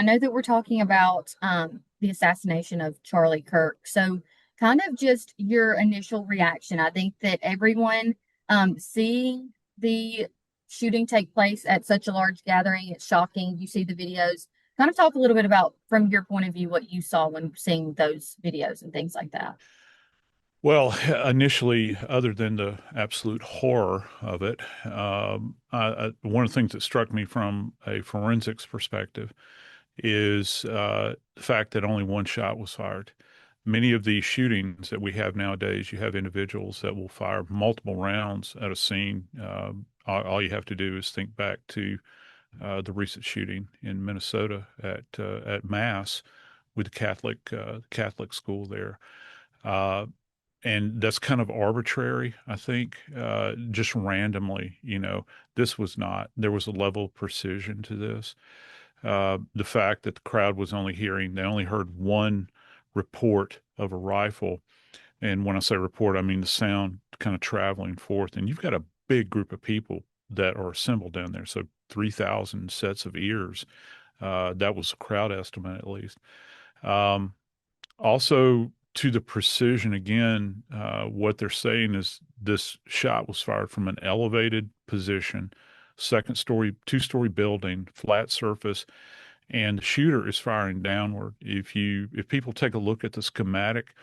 I know that we're talking about the assassination of Charlie Kirk. So, kind of just your initial reaction. I think that everyone seeing the shooting take place at such a large gathering, it's shocking. You see the videos. Kind of talk a little bit about, from your point of view, what you saw when seeing those videos and things like that. Well, initially, other than the absolute horror of it, one of the things that struck me from a forensics perspective is the fact that only one shot was fired. Many of these shootings that we have nowadays, you have individuals that will fire multiple rounds at a scene. All you have to do is think back to the recent shooting in Minnesota at Mass with the Catholic school there. Uh, and that's kind of arbitrary, I think, just randomly, this was not, there was a level of precision to this. The fact that the crowd was they only heard one report of a rifle. And when I say report, I mean the sound kind of traveling forth. And you've got a big group of people that are assembled down there. So 3,000 sets of ears. That was a crowd estimate, at least. Um, Also, to the precision again, what they're saying is this shot was fired from an elevated position, second story, two-story building, flat surface, and the shooter is firing downward. If people take a look at the schematic,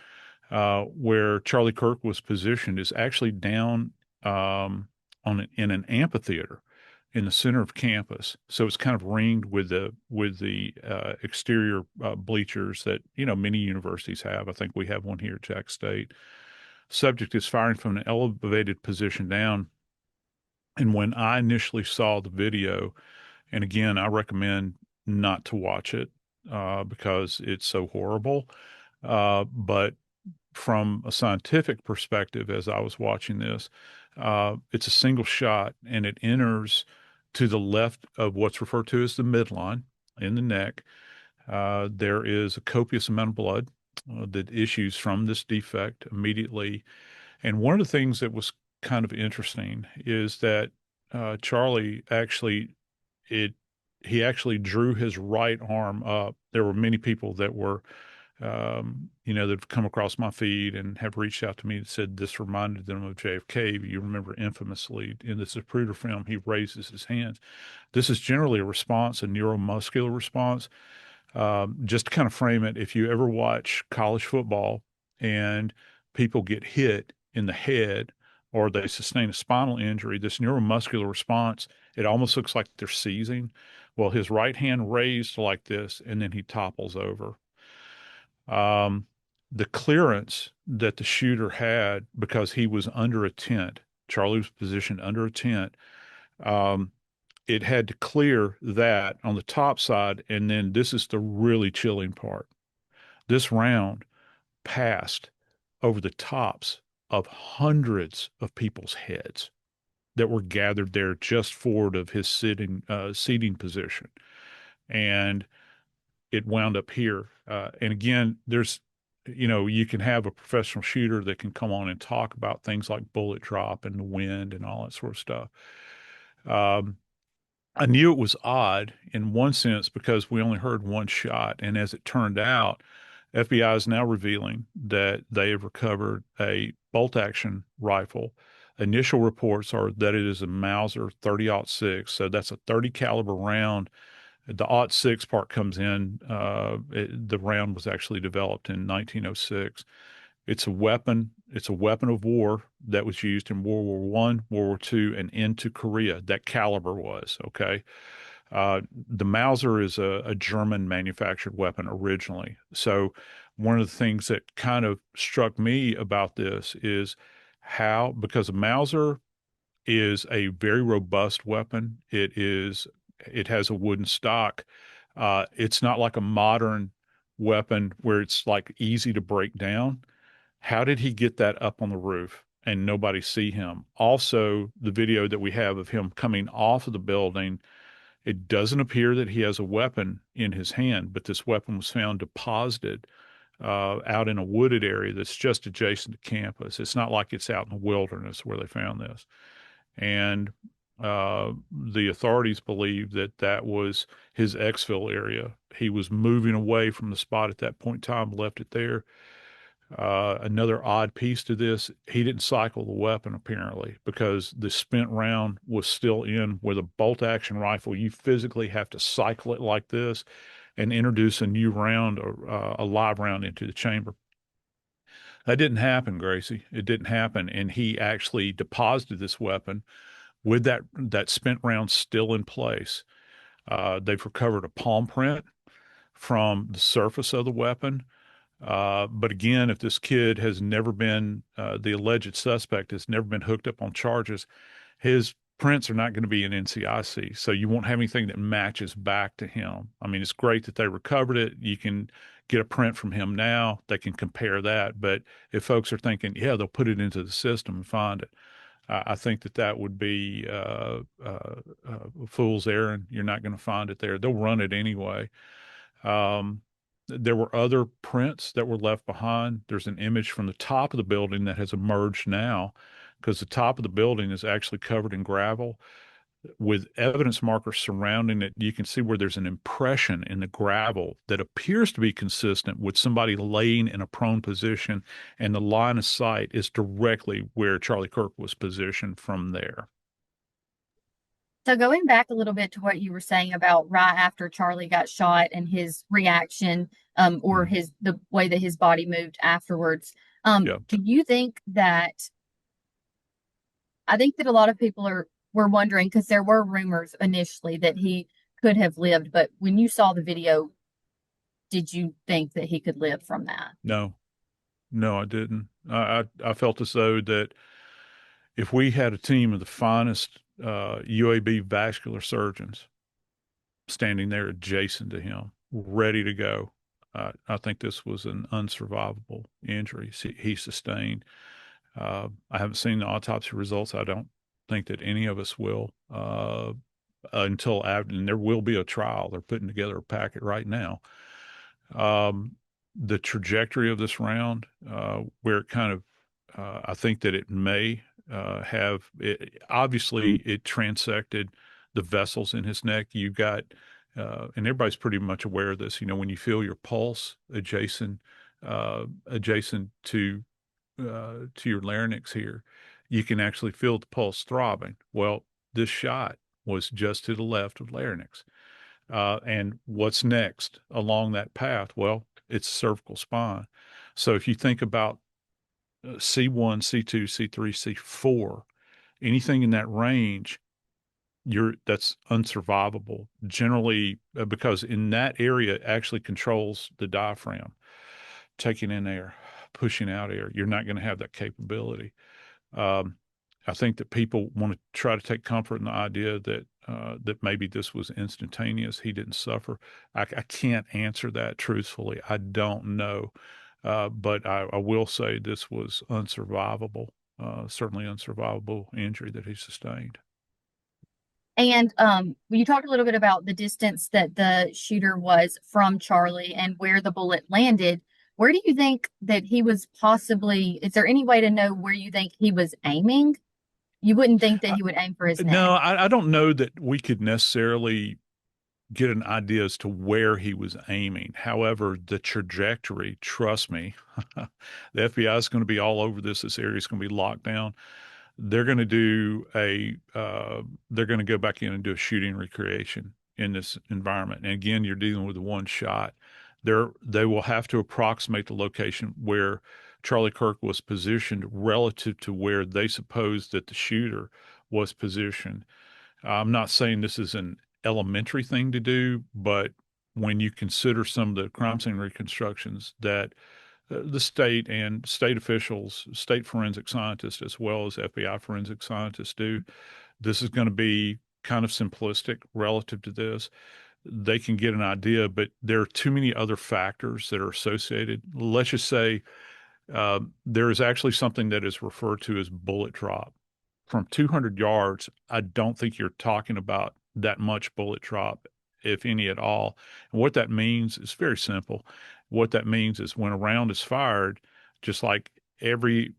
where Charlie Kirk was positioned is actually down in an amphitheater in the center of campus. So it's kind of ringed with the exterior bleachers that many universities have. I think we have one here at Jack State. Subject is firing from an elevated position down. And when I initially saw the video, and again, I recommend not to watch it because it's so horrible. But from a scientific perspective, as I was watching this, it's a single shot and it enters to the left of what's referred to as the midline in the neck. There is a copious amount of blood that issues from this defect immediately. And one of the things that was kind of interesting is that Charlie actually it he actually drew his right arm up. There were many people that were that have come across my feed and have reached out to me and said this reminded them of JFK. You remember infamously in the Zapruder film, he raises his hands. This is generally a response, a neuromuscular response. Just to kind of frame it, if you ever watch college football and people get hit in the head or they sustain a spinal injury, this neuromuscular response, it almost looks like they're seizing. Well, his right hand raised like this, and then he topples over. Um, the clearance that the shooter had because he was under a tent, Charlie was positioned under a tent. Um, it had to clear that on the top side. And then this is the really chilling part. This round passed over the tops of hundreds of people's heads that were gathered there just forward of his seating position. And it wound up here. And again, you can have a professional shooter that can come on and talk about things like bullet drop and the wind and all that sort of stuff. Um, I knew it was odd in one sense because we only heard one shot. And as it turned out, FBI is now revealing that they have recovered a bolt action rifle. Initial reports are that it is a Mauser 30-06. So that's a 30 caliber round. The '06 part comes in. The round was actually developed in 1906. It's a weapon. It's a weapon of war that was used in World War One, World War Two, and into Korea. That caliber was okay. The Mauser is a German manufactured weapon originally. So one of the things that kind of struck me about this is how, because a Mauser is a very robust weapon. It has a wooden stock. It's not like a modern weapon where it's like easy to break down. How did he get that up on the roof and nobody see him? Also, the video that we have of him coming off of the building, it doesn't appear that he has a weapon in his hand, but this weapon was found deposited out in a wooded area that's just adjacent to campus. It's not like it's out in the wilderness where they found this. And The authorities believe that that was his exfil area. He was moving away from the spot at that point in time, left it there. Another odd piece to this, he didn't cycle the weapon apparently because the spent round was still in. With a bolt action rifle, you physically have to cycle it like this and introduce a new round or a live round into the chamber. That didn't happen, Gracie. It didn't happen. And he actually deposited this weapon with that spent round still in place. They've recovered a palm print from the surface of the weapon. But again, if this kid has never been, the alleged suspect has never been hooked up on charges, his prints are not going to be in NCIC. So you won't have anything that matches back to him. I mean, it's great that they recovered it. You can get a print from him now. They can compare that. But if folks are thinking, yeah, they'll put it into the system and find it, I think that that would be a fool's errand. You're not going to find it there. They'll run it anyway. Um, there were other prints that were left behind. There's an image from the top of the building that has emerged now because the top of the building is actually covered in gravel with evidence markers surrounding it. You can see where there's an impression in the gravel that appears to be consistent with somebody laying in a prone position, and the line of sight is directly where Charlie Kirk was positioned from there. So going back a little bit to what you were saying about right after Charlie got shot and his reaction, or Mhm. his the way that his body moved afterwards, Yeah. do you think that I think that a lot of people were wondering because there were rumors initially that he could have lived, but when you saw the video, did you think that he could live from that? No, no, I didn't. I felt as though that if we had a team of the finest UAB vascular surgeons standing there adjacent to him, ready to go, I think this was an unsurvivable injury he sustained. I haven't seen the autopsy results. I don't think that any of us will until after, and there will be a trial. They're putting together a packet right now. Um, the trajectory of this round, where it kind of, I think that it may have, obviously, it transected the vessels in his neck. You got, and everybody's pretty much aware of this. You know, when you feel your pulse adjacent to your larynx here, you can actually feel the pulse throbbing. Well, this shot was just to the left of larynx. And what's next along that path? Well, it's cervical spine. So if you think about C1, C2, C3, C4, anything in that range, that's unsurvivable generally, because in that area it actually controls the diaphragm, taking in air, pushing out air. You're not going to have that capability. Um, I think that people want to try to take comfort in the idea that that maybe this was instantaneous. He didn't suffer. I can't answer that truthfully. I don't know, but I will say this was unsurvivable. Certainly unsurvivable injury that he sustained. And you talked a little bit about the distance that the shooter was from Charlie and where the bullet landed. Where do you think that he was possibly, is there any way to know where you think he was aiming? You wouldn't think that he would aim for his No, neck. I don't know that we could necessarily get an idea as to where he was aiming. However, the trajectory, trust me, the FBI is going to be all over this. This area is going to be locked down. They're going to do they're going to go back in and do a shooting recreation in this environment. And again, you're dealing with one shot. They will have to approximate the location where Charlie Kirk was positioned relative to where they suppose that the shooter was positioned. I'm not saying this is an elementary thing to do, but when you consider some of the crime scene reconstructions that the state and state officials, state forensic scientists, as well as FBI forensic scientists do, this is going to be kind of simplistic relative to this. They can get an idea, but there are too many other factors that are associated. Let's just say there is actually something that is referred to as bullet drop. From 200 yards, I don't think you're talking about that much bullet drop, if any at all. And what that means is very simple. What that means is when a round is fired, just like every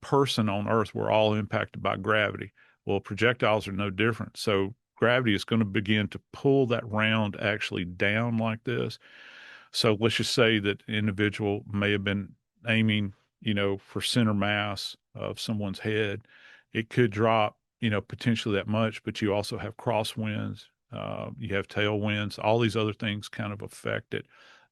person on Earth, we're all impacted by gravity. Well, projectiles are no different. So gravity is going to begin to pull that round actually down like this. So let's just say that an individual may have been aiming, for center mass of someone's head. It could drop, potentially that much, but you also have crosswinds, you have tailwinds, all these other things kind of affect it.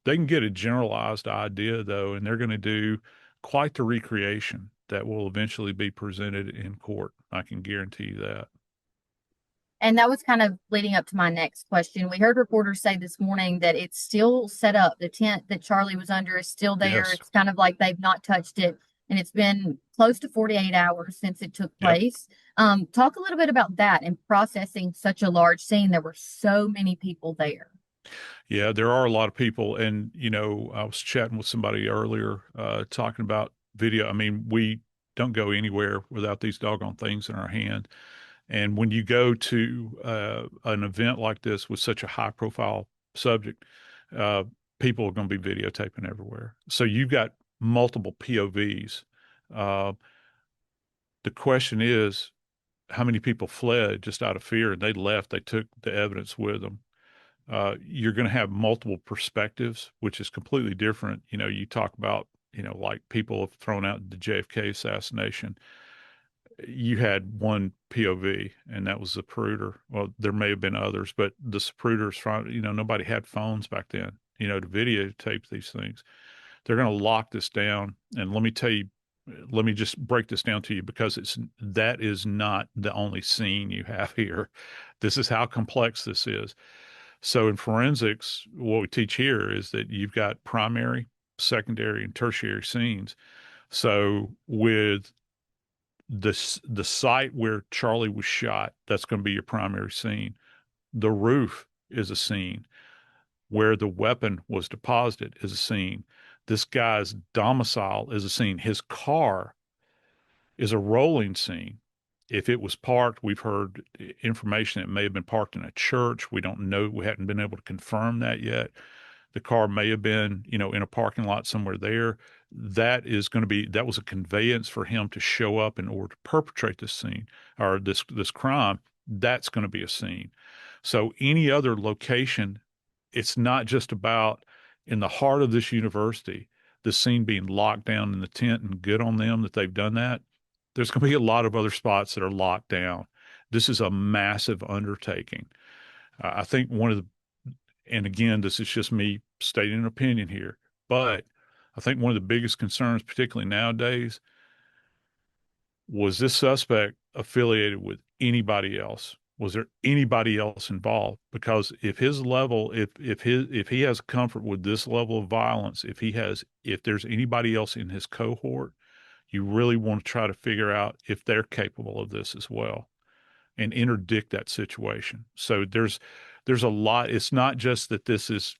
They can get a generalized idea though, and they're going to do quite the recreation that will eventually be presented in court. I can guarantee you that. And that was kind of leading up to my next question. We heard reporters say this morning that it's still set up. The tent that Charlie was under is still there. Yes. It's kind of like they've not touched it. And it's been close to 48 hours since it took Yep. place. Talk a little bit about that and processing such a large scene. There were so many people there. Yeah, there are a lot of people. And, I was chatting with somebody earlier, talking about video. I mean, we don't go anywhere without these doggone things in our hand. And when you go to an event like this with such a high profile subject, uh, people are going to be videotaping everywhere. So you've got multiple POVs. Uh, the question is, how many people fled just out of fear and they left? They took the evidence with them. You're going to have multiple perspectives, which is completely different. You talk about, like people have thrown out the JFK assassination. You had one POV, and that was the Zapruder. Well, there may have been others, but the Zapruders, nobody had phones back then, to videotape these things. They're going to lock this down. And let me tell you, let me just break this down to you because that is not the only scene you have here. This is how complex this is. So in forensics, what we teach here is that you've got primary, secondary, and tertiary scenes. So with the site where Charlie was shot, that's going to be your primary scene. The roof is a scene. Where the weapon was deposited is a scene. This guy's domicile is a scene. His car is a rolling scene. If it was parked, we've heard information that it may have been parked in a church. We don't know. We haven't been able to confirm that yet. The car may have been, in a parking lot somewhere there. That was a conveyance for him to show up in order to perpetrate this scene or this crime. That's going to be a scene. So any other location, it's not just about in the heart of this university, the scene being locked down in the tent, and good on them that they've done that. There's going to be a lot of other spots that are locked down. This is a massive undertaking. I think and again, this is just me stating an opinion here, but I think one of the biggest concerns, particularly nowadays, was this suspect affiliated with anybody else? Was there anybody else involved? Because if he has comfort with this level of violence, if there's anybody else in his cohort, you really want to try to figure out if they're capable of this as well and interdict that situation. So there's a lot. It's not just that this is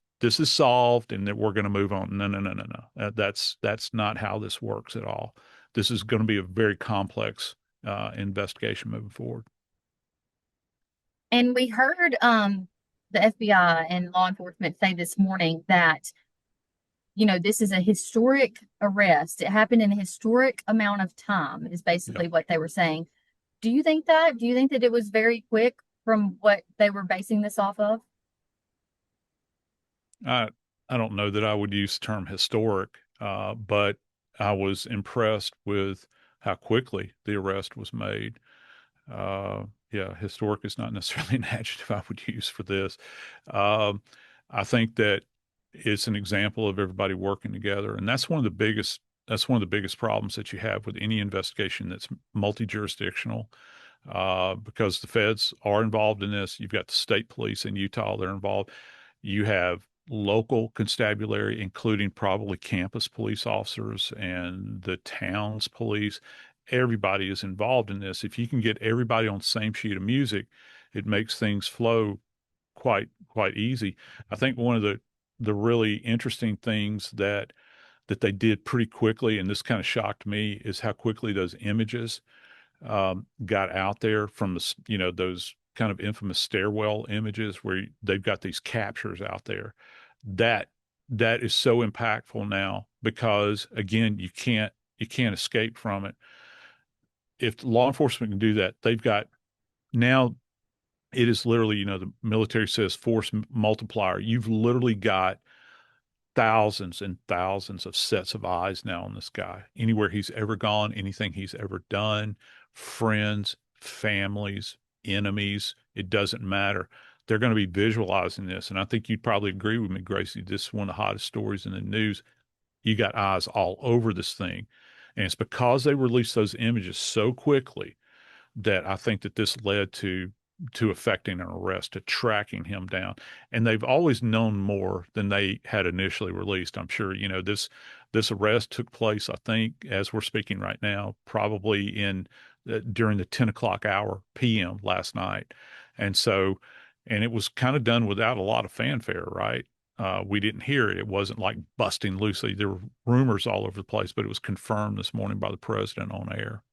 solved and that we're going to move on. No, no, no, no, no. That's not how this works at all. This is going to be a very complex investigation moving forward. And we heard the FBI and law enforcement say this morning that, this is a historic arrest. It happened in a historic amount of time, is basically what they were saying. Do you think that? Do you think that it was very quick from what they were basing this off of? I I don't know that I would use the term historic, but I was impressed with how quickly the arrest was made. Yeah, historic is not necessarily an adjective I would use for this. Um, I think that it's an example of everybody working together, and that's one of the biggest problems that you have with any investigation that's multi-jurisdictional, because the feds are involved in this. You've got the state police in Utah; they're involved. You have local constabulary, including probably campus police officers and the town's police. Everybody is involved in this. If you can get everybody on the same sheet of music, it makes things flow quite easy. I think one of the really interesting things that they did pretty quickly, and this kind of shocked me, is how quickly those images got out there from those kind of infamous stairwell images where they've got these captures out there. That that is so impactful now because again, you can't escape from it. If law enforcement can do that, they've got Now it is literally, the military says force multiplier. You've literally got thousands and thousands of sets of eyes now on this guy. Anywhere he's ever gone, anything he's ever done, friends, families, enemies, it doesn't matter. They're going to be visualizing this. And I think you'd probably agree with me, Gracie. This is one of the hottest stories in the news. You got eyes all over this thing. And it's because they released those images so quickly that I think that this led to effecting an arrest, to tracking him down. And they've always known more than they had initially released. I'm sure, this arrest took place, I think, as we're speaking right now, probably in during the 10 o'clock hour PM last night. And so, and it was kind of done without a lot of fanfare, right? We didn't hear it. It wasn't like busting loosely. There were rumors all over the place, but it was confirmed this morning by the president on air.